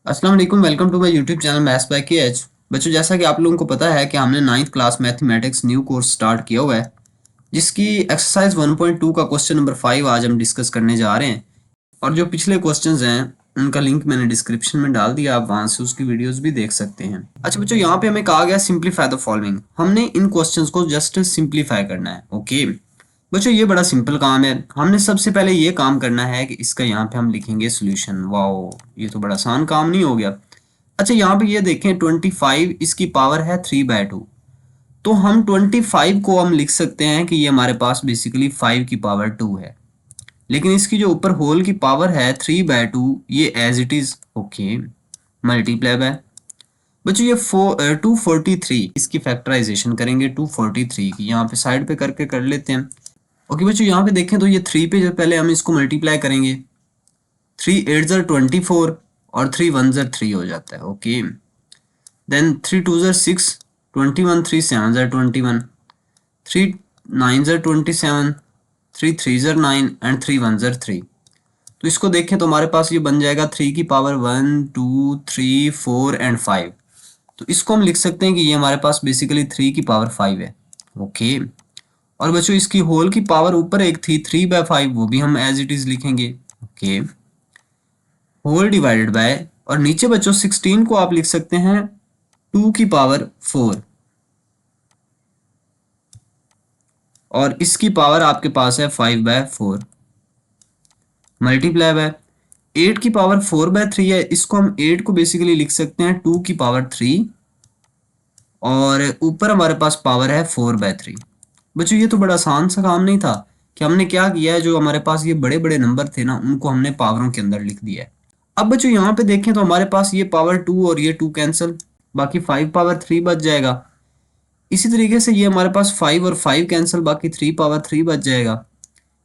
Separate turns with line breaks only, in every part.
अस्सलाम वालेकुम, welcome to my YouTube channel maths by KH. बच्चों, जैसा कि आप लोगों को पता है कि हमने 9th class mathematics new course start किया हुआ है, जिसकी एक्सरसाइज 1.2 का क्वेश्चन नंबर 5 आज हम डिस्कस करने जा रहे हैं। और जो पिछले क्वेश्चंस हैं उनका लिंक मैंने डिस्क्रिप्शन में डाल दिया, आप वहां से उसकी वीडियोस भी देख सकते हैं। अच्छा बच्चों, यहाँ पे हमें कहा गया सिंप्लीफाई द फॉलोइंग। हमने इन क्वेश्चंस को जस्ट सिंप्लीफाई करना है। ओके बच्चों, ये बड़ा सिंपल काम है। हमने सबसे पहले ये काम करना है कि इसका यहाँ पे हम लिखेंगे सोल्यूशन। वाओ, ये तो बड़ा आसान काम नहीं हो गया। अच्छा, यहाँ पे ये देखें 25 इसकी पावर है 3/2। तो हम 25 को हम लिख सकते हैं कि ये हमारे पास बेसिकली 5 की पावर 2 है। लेकिन इसकी जो ऊपर होल की पावर है 3/2, ये as it is okay multiply by. बच्चों, ये 243 इसकी फैक्टराइजेशन करेंगे 243 की, यहाँ पे साइड पे करके कर लेते हैं। ओके बच्चों, यहाँ पे देखें तो ये 3 पे जो पहले हम इसको मल्टीप्लाई करेंगे। 3 8 ज़र 24 और 3 1 ज़र 3 हो जाता है। ओके, देन 3 2 ज़र 6, 21 3 7 ज़र 21, 3 9 ज़र 27, 3 3 ज़र 9 एंड 3 1 ज़र 3। तो इसको देखें तो हमारे पास ये बन जाएगा 3 की पावर 1 2 3 4 एंड 5। तो इसको हम लिख सकते हैं कि ये हमारे पास बेसिकली 3 की पावर 5 है। ओके, और बच्चों इसकी होल की पावर ऊपर एक थी 3/5, वो भी हम एज इट इज लिखेंगे। ओके, होल डिवाइडेड बाय, और नीचे बच्चों 16 को आप लिख सकते हैं 2 की पावर 4, और इसकी पावर आपके पास है 5/4 मल्टीप्लाई बाय 8 की पावर 4/3 है। इसको हम 8 को बेसिकली लिख सकते हैं 2 की पावर 3, और ऊपर हमारे पास पावर है 4/3। बच्चों, ये तो बड़ा आसान सा काम नहीं था कि हमने क्या किया है, जो हमारे पास ये बड़े बड़े नंबर थे ना, उनको हमने पावरों के अंदर लिख दिया है। अब बच्चों यहाँ पे देखें तो हमारे पास ये पावर 2 और ये 2 कैंसिल, बाकी 5 पावर 3 बच जाएगा। इसी तरीके से ये हमारे पास 5 और 5 कैंसिल, बाकी 3 पावर 3 बच जाएगा।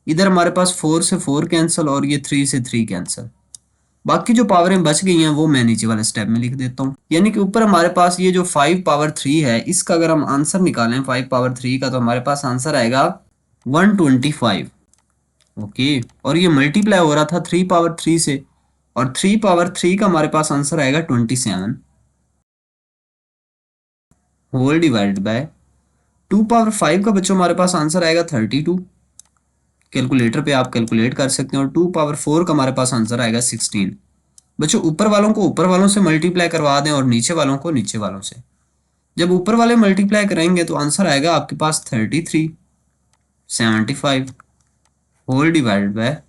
इधर हमारे पास 4 से 4 कैंसिल और ये 3 से 3 कैंसिल। बाकी जो पावरें बच गई हैं वो मैं नीचे वाले स्टेप में लिख देता हूँ। यानी कि ऊपर हमारे पास ये जो 5 पावर 3 है, इसका अगर हम आंसर निकालें 5 पावर 3 का, तो हमारे पास आंसर आएगा 125। ओके, और ये मल्टीप्लाई हो रहा था 3 पावर 3 से, और 3 पावर 3 का हमारे पास आंसर आएगा 27 होल डिवाइडेड बाय 2 पावर 5 का बच्चों हमारे पास आंसर आएगा 32। कैलकुलेटर पे आप कैलकुलेट कर सकते हैं। और 2 पावर 4 का हमारे पास आंसर आएगा 16। बच्चों, ऊपर वालों को ऊपर वालों से मल्टीप्लाई करवा दें और नीचे वालों को नीचे वालों से। जब ऊपर वाले मल्टीप्लाई करेंगे तो आंसर आएगा आपके पास 3375 होल डिवाइडेड बाय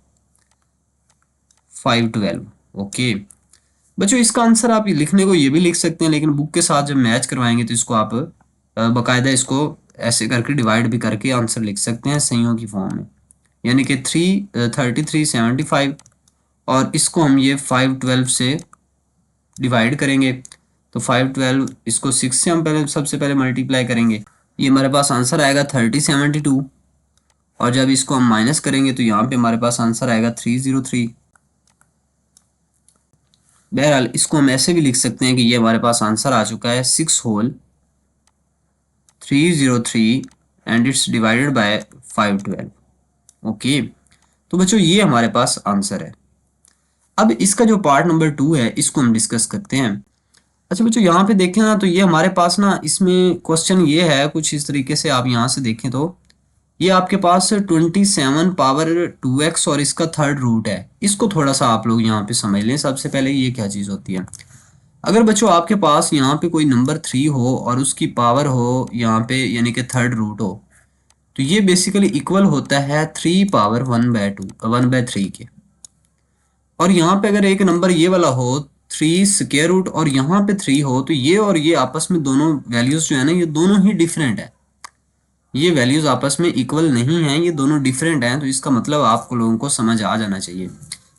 512। ओके बच्चों, इसका आंसर आप लिखने को ये भी लिख सकते हैं, लेकिन बुक के साथ जब मैच करवाएंगे तो इसको आप बाकायदा इसको ऐसे करके डिवाइड भी करके आंसर लिख सकते हैं सहीयों की फॉर्म में। यानी कि 3375, और इसको हम ये 512 से डिवाइड करेंगे। तो 512 इसको 6 से हम पहले सबसे पहले मल्टीप्लाई करेंगे, ये हमारे पास आंसर आएगा 3072। और जब इसको हम माइनस करेंगे तो यहाँ पे हमारे पास आंसर आएगा 303। बहरहाल इसको हम ऐसे भी लिख सकते हैं कि ये हमारे पास आंसर आ चुका है 6 whole 303 and it's divided by 512। Okay, तो बच्चों ये हमारे पास आंसर है। अब इसका जो पार्ट नंबर 2 है इसको हम डिस्कस करते हैं। अच्छा बच्चों, यहाँ पे देखें ना तो ये हमारे पास ना, इसमें क्वेश्चन ये है कुछ इस तरीके से, आप यहाँ से देखें तो ये आपके पास 27 पावर 2x और इसका थर्ड रूट है। इसको थोड़ा सा आप लोग यहाँ पे समझ लें। सबसे पहले ये क्या चीज़ होती है, अगर बच्चों आपके पास यहाँ पे कोई नंबर 3 हो और उसकी पावर हो यहाँ पे यानी कि थर्ड रूट हो, तो ये बेसिकली इक्वल होता है 3 पावर 1/3 के। और यहाँ पे अगर एक नंबर ये वाला हो 3 स्क्वायर रूट और यहाँ पे 3 हो, तो ये और ये आपस में दोनों वैल्यूज जो है ना, ये दोनों ही डिफरेंट है। ये वैल्यूज आपस में इक्वल नहीं है, ये दोनों डिफरेंट हैं। तो इसका मतलब आपको लोगों को समझ आ जाना चाहिए,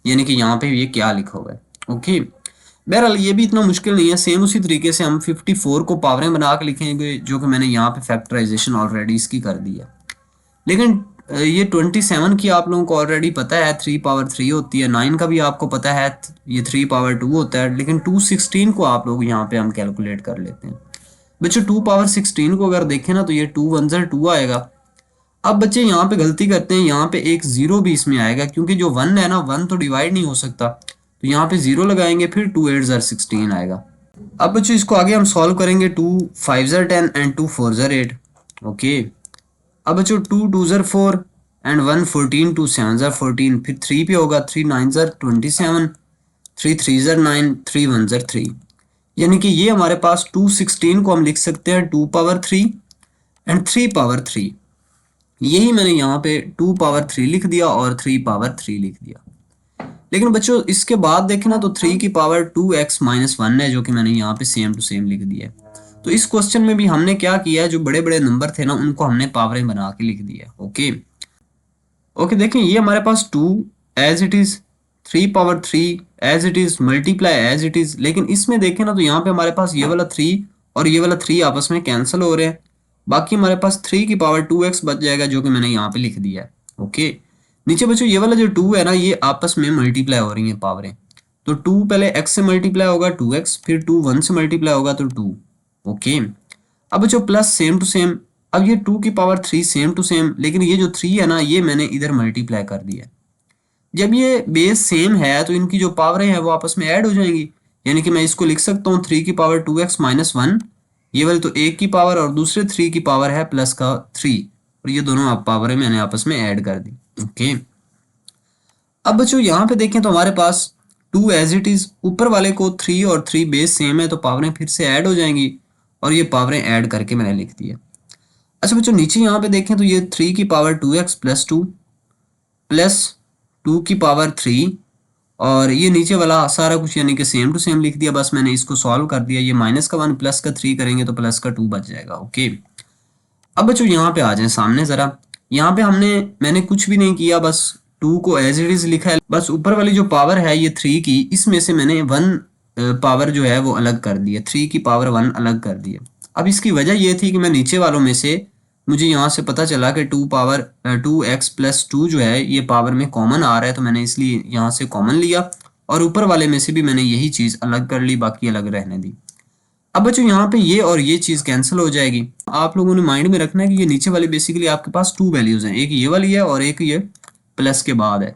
यानी कि यहाँ पे ये क्या लिखा हुआ है। ओके, बहरहाल ये भी इतना मुश्किल नहीं है। सेम उसी तरीके से हम 54 को पावरें बना के लिखेंगे, जो कि मैंने यहाँ पे फैक्टराइजेशन ऑलरेडी इसकी कर दी है। लेकिन ये 27 की आप लोगों को ऑलरेडी पता है 3 पावर 3 होती है। 9 का भी आपको पता है ये 3 पावर 2 होता है। लेकिन 216 को आप लोग यहाँ पे हम कैलकुलेट कर लेते हैं। बच्चों 2 पावर 16 को अगर देखें ना तो ये 2 1 ज़र 2 आएगा। अब बच्चे यहाँ पे गलती करते हैं, यहाँ पे एक जीरो भी इसमें आएगा, क्योंकि जो 1 है ना, 1 तो डिवाइड नहीं हो सकता। तो यहाँ पे 0 लगाएंगे, फिर 2 8 ज़र 16 आएगा। अब बच्चों इसको आगे हम सॉल्व करेंगे। 2 5 ज़र 10 एंड 2 4 ज़र 8। ओके, अब बच्चों 2 2 ज़र 4 एंड 1 14, 2 7 ज़र 14, फिर 3 पे होगा, 3 9 ज़र 27, 3 3 ज़र 9, 3 1 ज़र 3। यानी कि ये हमारे पास 216 को हम लिख सकते हैं 2 पावर 3 एंड 3 पावर 3। यही मैंने यहाँ पे 2 पावर 3 लिख दिया और 3 पावर 3 लिख दिया। लेकिन बच्चों इसके बाद देखें ना तो 3 की पावर 2x माइनस 1 है, जो कि मैंने यहाँ पे सेम टू सेम लिख दिया है। तो इस क्वेश्चन में भी हमने क्या किया है, जो बड़े बड़े नंबर थे ना उनको हमने पावरें बना के लिख दिया। ओके ओके, देखें ये हमारे पास 2 as it is, 3 power 3 as it is, multiply as it is. लेकिन इसमें देखें ना तो यहाँ पे हमारे पास ये वाला 3 और ये वाला 3 आपस में कैंसिल हो रहे हैं। बाकी हमारे पास 3 की पावर 2x बच जाएगा, जो कि मैंने यहाँ पे लिख दिया है। ओके, नीचे बच्चों ये वाला जो 2 है ना, ये आपस में मल्टीप्लाई हो रही है पावरें। तो 2 पहले x से मल्टीप्लाई होगा 2x, फिर 2 1 से मल्टीप्लाई होगा तो 2। ओके, अब बच्चों प्लस सेम टू सेम। अब ये 2 की पावर 3 सेम टू सेम, लेकिन ये जो 3 है ना ये मैंने इधर मल्टीप्लाई कर दिया। जब ये बेस सेम है तो इनकी जो पावरें हैं वो आपस में ऐड हो जाएंगी। यानी कि मैं इसको लिख सकता हूँ 3 की पावर 2x माइनस 1, ये वाली तो 1 की पावर और दूसरे 3 की पावर है प्लस का 3, और ये दोनों आप पावरें मैंने आपस में ऐड कर दी। ओके, अब बच्चों यहाँ पे देखें तो हमारे पास 2 एज इट इज, ऊपर वाले को 3 और 3 बेस सेम है तो पावरें फिर से ऐड हो जाएंगी, और ये पावरें ऐड करके मैंने लिख दिया। अच्छा बच्चों नीचे यहाँ पे देखें तो ये 3 की पावर 2x प्लस 2 प्लस 2 की पावर 3, और ये नीचे वाला सारा कुछ यानी कि सेम टू सेम लिख दिया। बस मैंने इसको सॉल्व कर दिया। ये माइनस का 1 प्लस का 3 करेंगे तो प्लस का 2 बच जाएगा। ओके, अब बच्चों यहाँ पे आ जाए सामने ज़रा। यहाँ पे मैंने कुछ भी नहीं किया, बस 2 को एज इट इज लिखा है। बस ऊपर वाली जो पावर है ये 3 की, इसमें से मैंने 1 पावर जो है वो अलग कर दी है, 3 की पावर 1 अलग कर दी है। अब इसकी वजह ये थी कि मैं नीचे वालों में से, मुझे यहाँ से पता चला कि 2x प्लस 2 जो है ये पावर में कॉमन आ रहा है, तो मैंने इसलिए यहाँ से कॉमन लिया, और ऊपर वाले में से भी मैंने यही चीज़ अलग कर ली, बाकी अलग रहने दी। अब बच्चों यहाँ पे ये और ये चीज़ कैंसिल हो जाएगी। आप लोगों ने माइंड में रखना है कि ये नीचे वाली बेसिकली आपके पास 2 वैल्यूज़ हैं, एक ये वाली है और एक ये प्लस के बाद है,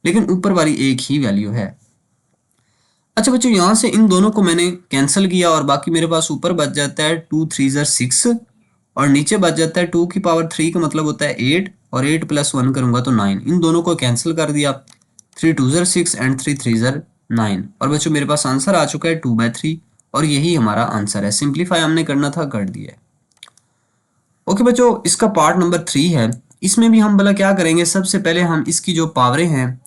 लेकिन ऊपर वाली एक ही वैल्यू है। अच्छा बच्चों यहाँ से इन दोनों को मैंने कैंसिल किया, और बाकी मेरे पास ऊपर बच जाता है 2 3 ज़र 6, और नीचे बच जाता है 2 की पावर 3 का मतलब होता है 8, और 8 प्लस 1 करूँगा तो 9। इन दोनों को कैंसिल कर दिया, 3 2 ज़र 6 एंड 3 3 ज़र 9, और बच्चों मेरे पास आंसर आ चुका है 2/3, और यही हमारा आंसर है। सिंप्लीफाई हमने करना था, कर दिया है। ओके बच्चों, इसका पार्ट नंबर 3 है। इसमें भी हम भला क्या करेंगे, सबसे पहले हम इसकी जो पावरें हैं,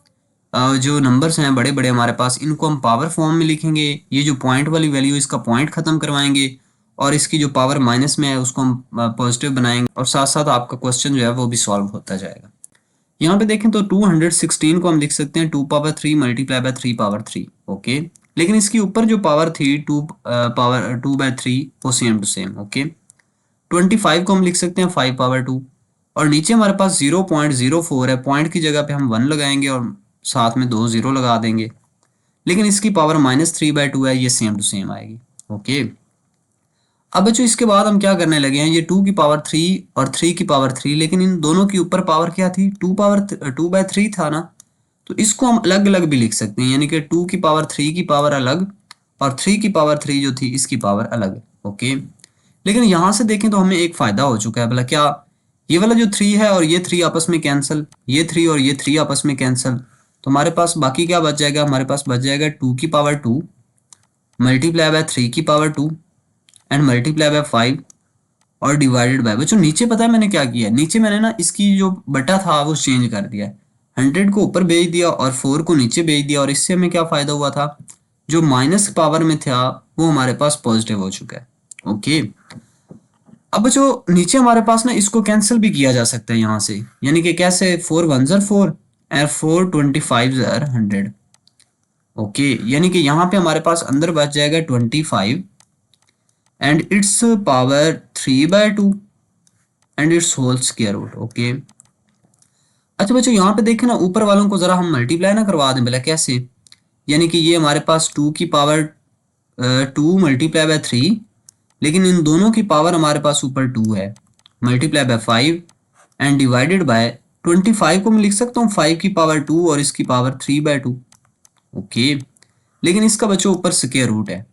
जो नंबर्स हैं बड़े बड़े हमारे पास, इनको हम पावर फॉर्म में लिखेंगे। ये जो पॉइंट वाली वैल्यू, इसका पॉइंट ख़त्म करवाएंगे, और इसकी जो पावर माइनस में है उसको हम पॉजिटिव बनाएंगे, और साथ साथ आपका क्वेश्चन जो है वो भी सॉल्व होता जाएगा। यहाँ पे देखें तो 216 को हम लिख सकते हैं 2 power 3 multiply by 3 power 3। Okay, लेकिन इसके ऊपर जो पावर थी 2 पावर 2/3 वो सेम टू सेम। ओके, 25 को हम लिख सकते हैं 5 पावर 2, और नीचे हमारे पास 0.04 है, पॉइंट की जगह पे हम 1 लगाएंगे और साथ में 2 0 लगा देंगे, लेकिन इसकी पावर -3/2 है, ये सेम टू सेम आएगी। ओके, अब बच्चों इसके बाद हम क्या करने लगे हैं, ये 2 की पावर 3 और 3 की पावर 3, लेकिन इन दोनों की ऊपर पावर क्या थी, 2/3 था ना, तो इसको हम अलग अलग भी लिख सकते हैं, यानी कि 2 की पावर 3 की पावर अलग, और 3 की पावर 3 जो थी इसकी पावर अलग। ओके, लेकिन यहाँ से देखें तो हमें एक फ़ायदा हो चुका है। भला क्या, ये वाला जो 3 है और ये 3 आपस में कैंसिल, ये 3 और ये 3 आपस में कैंसिल, तो हमारे पास बाकी क्या बच जाएगा, हमारे पास बच जाएगा 2 की पावर 2 मल्टीप्लाई बाय 3 की पावर 2 एंड मल्टीप्लाई बाय 5 और डिवाइडेड बाय। बच्चों नीचे पता है मैंने क्या किया है, नीचे मैंने ना इसकी जो बटा था वो चेंज कर दिया है, 100 को ऊपर भेज दिया और 4 को नीचे भेज दिया, और इससे हमें क्या फ़ायदा हुआ था, जो माइनस पावर में था वो हमारे पास पॉजिटिव हो चुका है। ओके, अब बच्चों नीचे हमारे पास ना इसको कैंसिल भी किया जा सकता है यहाँ से, यानी कि कैसे, 4 1 ज़र 4 और 4 25 ज़र 100। ओके, यानी कि यहाँ पे हमारे पास अंदर बच जाएगा 25 and it's power 3/2 and it's whole square root. Okay, अच्छा बच्चों यहाँ पे देखें ना, ऊपर वालों को ज़रा हम मल्टीप्लाई ना करवा दें, भला कैसे, यानी कि ये हमारे पास 2 की पावर 2 मल्टीप्लाई बाय 3, लेकिन इन दोनों की पावर हमारे पास ऊपर 2 है, multiply by 5 and divided by 25 को मैं लिख सकता हूँ 5 की पावर 2 और इसकी पावर 3/2। ओके, लेकिन इसका बच्चों ऊपर स्क्वायर रूट है।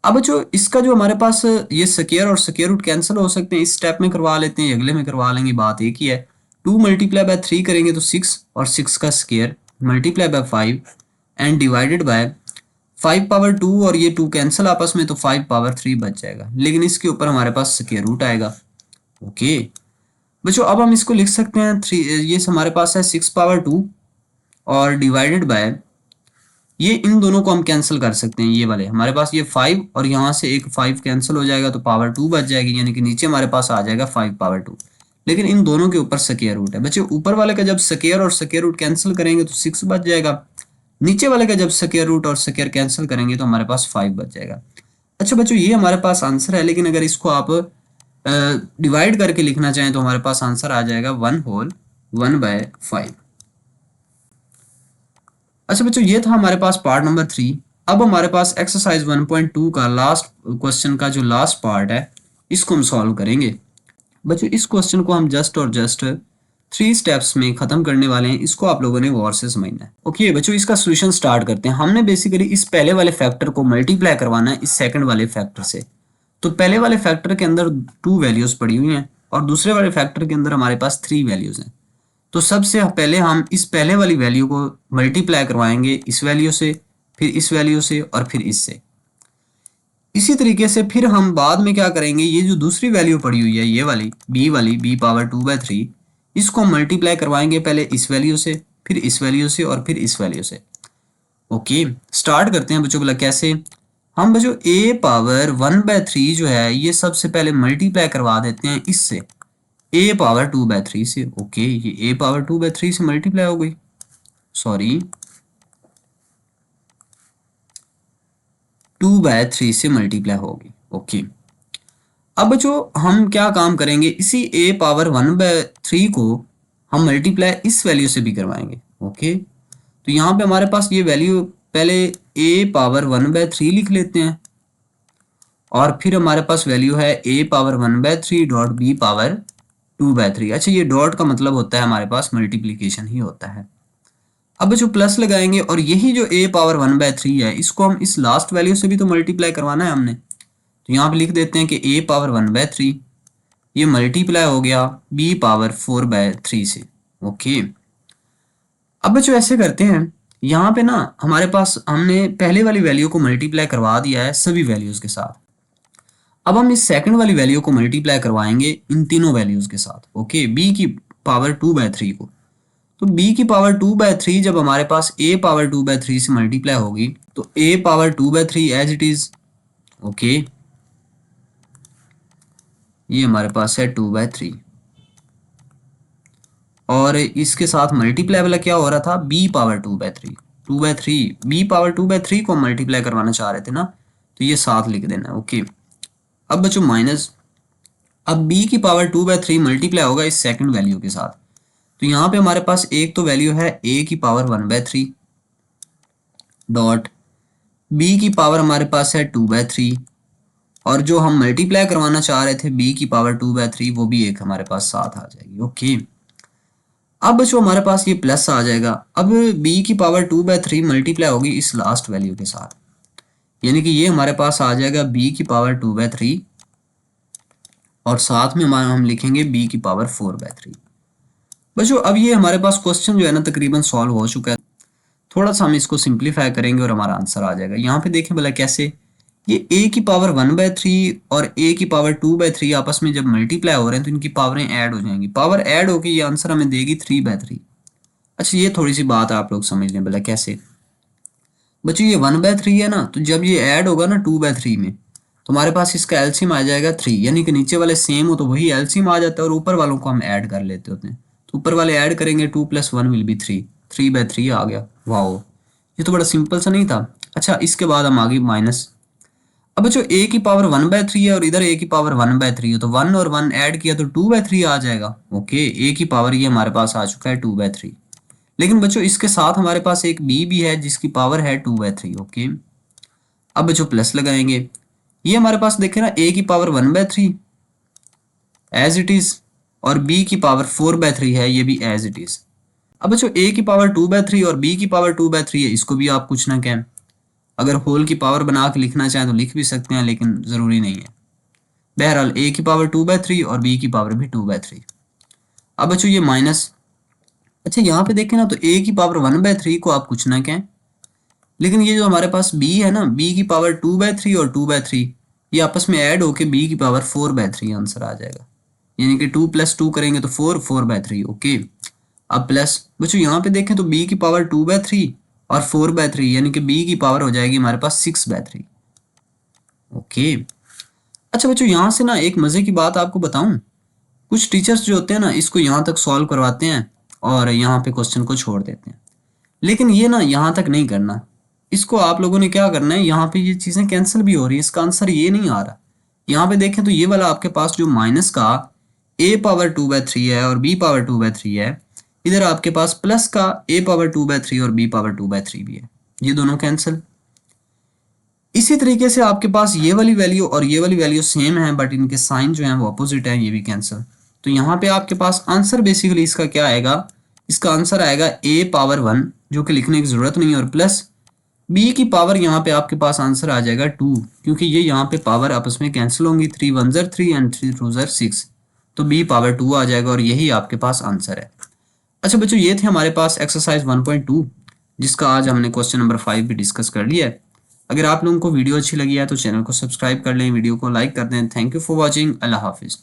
अब बच्चों इसका जो हमारे पास ये स्क्वायर और स्क्वायर रूट कैंसिल हो सकते हैं, इस स्टेप में करवा लेते हैं, अगले में करवा लेंगे, बात एक ही है। 2 मल्टीप्लाई बाय 3 करेंगे तो 6 और 6 का square multiply by 5 and divided by 5 power 2 और ये 2 कैंसिल आपस में तो 5 पावर 3 बच जाएगा, लेकिन इसके ऊपर हमारे पास स्क्वायर रूट आएगा। ओके बच्चों अब हम इसको लिख सकते हैं 3, ये हमारे पास है 6 पावर 2 और डिवाइडेड बाय, ये इन दोनों को हम कैंसिल कर सकते हैं, ये वाले हमारे पास ये 5 और यहाँ से एक 5 कैंसिल हो जाएगा तो पावर 2 बच जाएगी, यानी कि नीचे हमारे पास आ जाएगा 5 पावर 2, लेकिन इन दोनों के ऊपर स्क्वायर रूट है। बच्चे ऊपर वाले का जब स्क्वायर और स्क्वायर रूट कैंसिल करेंगे तो 6 बच जाएगा, नीचे वाले का जब स्क्वायर रूट और स्क्वायर कैंसिल करेंगे तो हमारे पास 5 बच जाएगा। अच्छा बच्चों ये हमारे पास आंसर है, लेकिन अगर इसको आप डिवाइड करके लिखना चाहें तो हमारे पास आंसर आ जाएगा 1 होल 1/5। अच्छा बच्चों ये था हमारे पास पार्ट नंबर 3। अब हमारे पास एक्सरसाइज 1.2 का लास्ट क्वेश्चन का जो लास्ट पार्ट है इसको हम सॉल्व करेंगे। बच्चों इस क्वेश्चन को हम जस्ट 3 स्टेप्स में खत्म करने वाले हैं, इसको आप लोगों ने गौर से समझना है। ओके बच्चों इसका सोल्यूशन स्टार्ट करते हैं। हमने बेसिकली इस पहले वाले फैक्टर को मल्टीप्लाई करवाना है इस सेकंड वाले फैक्टर से। तो पहले वाले फैक्टर के अंदर 2 वैल्यूज पड़ी हुई हैं और दूसरे वाले फैक्टर के अंदर हमारे पास 3 वैल्यूज हैं। तो सबसे पहले हम इस पहले वाली वैल्यू को मल्टीप्लाई करवाएंगे इस वैल्यू से, फिर इस वैल्यू से और फिर इससे। इसी तरीके से फिर हम बाद में क्या करेंगे, ये जो दूसरी वैल्यू पड़ी हुई है ये वाली b पावर 2/3, इसको हम मल्टीप्लाई करवाएंगे पहले इस वैल्यू से, फिर इस वैल्यू से और फिर इस वैल्यू से। ओके स्टार्ट करते हैं बच्चों, बोला कैसे। हम बच्चों a पावर 1/3 जो है ये सबसे पहले मल्टीप्लाई करवा देते हैं इससे a पावर 2/3 से। ओके ये a पावर 2/3 से मल्टीप्लाई हो गई, सॉरी 2/3 से मल्टीप्लाई होगी। ओके अब बच्चों हम क्या काम करेंगे, इसी a पावर 1/3 को हम मल्टीप्लाई इस वैल्यू से भी करवाएंगे। ओके तो यहाँ पे हमारे पास ये वैल्यू पहले a पावर 1/3 लिख लेते हैं और फिर हमारे पास वैल्यू है a power 1/3 dot b power 2/3। अच्छा ये डॉट का मतलब होता है हमारे पास मल्टीप्लीकेशन ही होता है। अब जो प्लस लगाएंगे और यही जो a पावर 1/3 है इसको हम इस लास्ट वैल्यू से भी तो मल्टीप्लाई करवाना है हमने, तो यहाँ पे लिख देते हैं कि a पावर 1/3 ये मल्टीप्लाई हो गया b पावर 4/3 से। ओके अब बच्चों ऐसे करते हैं, यहाँ पे ना हमारे पास हमने पहले वाली वैल्यू को मल्टीप्लाई करवा दिया है सभी वैल्यूज के साथ। अब हम इस सेकंड वाली वैल्यू को मल्टीप्लाई करवाएंगे इन तीनों वैल्यूज के साथ। ओके b की पावर 2/3 को, तो b की पावर 2/3 जब हमारे पास a पावर 2/3 से मल्टीप्लाई होगी तो a power 2/3 as it is. Okay ये हमारे पास है 2/3 और इसके साथ मल्टीप्लाई वाला क्या हो रहा था b पावर 2/3 b पावर 2/3 को मल्टीप्लाई करवाना चाह रहे थे ना, तो ये साथ लिख देना। ओके अब बच्चों माइनस, अब b की पावर 2/3 मल्टीप्लाई होगा इस सेकंड वैल्यू के साथ, तो यहाँ पे हमारे पास एक तो वैल्यू है a की पावर 1/3 डॉट b की पावर हमारे पास है 2/3 और जो हम मल्टीप्लाई करवाना चाह रहे थे b की पावर 2/3 वो भी एक हमारे पास साथ आ जाएगी। ओके अब बच्चों हमारे पास ये प्लस आ जाएगा। अब b की पावर 2/3 मल्टीप्लाई होगी इस लास्ट वैल्यू के साथ, यानी कि ये हमारे पास आ जाएगा b की पावर 2/3 और साथ में हमारा हम लिखेंगे b की पावर 4/3। बच्चों अब ये हमारे पास क्वेश्चन जो है ना तकरीबन सॉल्व हो चुका है। थोड़ा सा हम इसको सिंप्लीफाई करेंगे और हमारा आंसर आ जाएगा। यहाँ पे देखें भला कैसे, ये a की पावर 1/3 और a की पावर 2/3 आपस में जब मल्टीप्लाई हो रहे हैं तो इनकी पावरें ऐड हो जाएंगी, पावर ऐड होकर ये आंसर हमें देगी 3/3। अच्छा ये थोड़ी सी बात आप लोग समझ लें भला कैसे। बच्चों ये 1/3 है ना, तो जब ये ऐड होगा ना 2/3 में तो हमारे पास इसका एलसीएम आ जाएगा 3, यानी कि नीचे वाले सेम हो तो वही एलसीएम आ जाता है और ऊपर वालों को हम ऐड कर लेते होते हैं। तो ऊपर वाले ऐड करेंगे 2 + 1 विल बी 3, 3/3 आ गया। वाओ ये तो बड़ा सिंपल सा नहीं था। अच्छा इसके बाद हम आगे माइनस, अब बच्चों a की पावर 1/3 है और इधर a की पावर 1/3 है तो 1 और 1 ऐड किया तो 2/3 आ जाएगा। ओके a की पावर ये हमारे पास आ चुका है 2/3, लेकिन बच्चों इसके साथ हमारे पास एक b भी है जिसकी पावर है 2/3। ओके अब बच्चों प्लस लगाएंगे, ये हमारे पास देखें ना a की पावर 1/3 एज इट इज और b की पावर 4/3 है ये भी एज इट इज। अब बच्चों a की पावर 2/3 और b की पावर 2/3 है, इसको भी आप कुछ ना कहें। अगर होल की पावर बना के लिखना चाहें तो लिख भी सकते हैं, लेकिन ज़रूरी नहीं है। बहरहाल a की पावर 2/3 और b की पावर भी 2/3। अब बच्चों ये माइनस, अच्छा यहाँ पे देखें ना तो a की पावर 1/3 को आप कुछ ना कहें, लेकिन ये जो हमारे पास b है ना, b की पावर 2/3 और 2/3 ये आपस में ऐड होके b की पावर 4/3 आंसर आ जाएगा। यानी कि 2 + 2 करेंगे तो 4/3। ओके, अब प्लस बच्चों यहाँ पे देखें तो b की पावर 2/3 और 4/3 यानी कि b की पावर हो जाएगी हमारे पास 6/3। ओके, अच्छा बच्चों यहाँ से ना एक मजे की बात आपको बताऊं, कुछ टीचर्स जो होते हैं ना इसको यहाँ तक सॉल्व करवाते हैं और यहाँ पे क्वेश्चन को छोड़ देते हैं, लेकिन ये ना यहाँ तक नहीं करना। इसको आप लोगों ने क्या करना है, यहाँ पे ये चीजें कैंसिल भी हो रही है, इसका आंसर ये नहीं आ रहा। यहाँ पे देखें तो ये वाला आपके पास जो माइनस का a पावर 2/3 है और b पावर 2/3 है, इधर आपके पास प्लस का a पावर 2/3 और b पावर 2/3 भी है, ये दोनों कैंसिल। इसी तरीके से आपके पास ये वाली वैल्यू और ये वाली वैल्यू सेम है, बट इनके साइन जो है वो अपोजिट है, ये भी कैंसिल। तो यहाँ पे आपके पास आंसर बेसिकली इसका क्या आएगा, इसका आंसर आएगा a पावर 1, जो कि लिखने की जरूरत नहीं, और प्लस b की पावर यहाँ पे आपके पास आंसर आ जाएगा 2, क्योंकि ये यहाँ पे पावर आपस में कैंसिल होंगी, 3 1 ज़र 3 एंड 3 2 ज़र 6, तो b पावर 2 आ जाएगा और यही आपके पास आंसर है। अच्छा बच्चों ये थे हमारे पास एक्सरसाइज 1.2, जिसका आज हमने क्वेश्चन नंबर 5 भी डिस्कस कर लिया है। अगर आप लोगों को वीडियो अच्छी लगी है तो चैनल को सब्सक्राइब कर लें, वीडियो को लाइक कर दें। Thank you for watching. अल्लाह हाफिज़।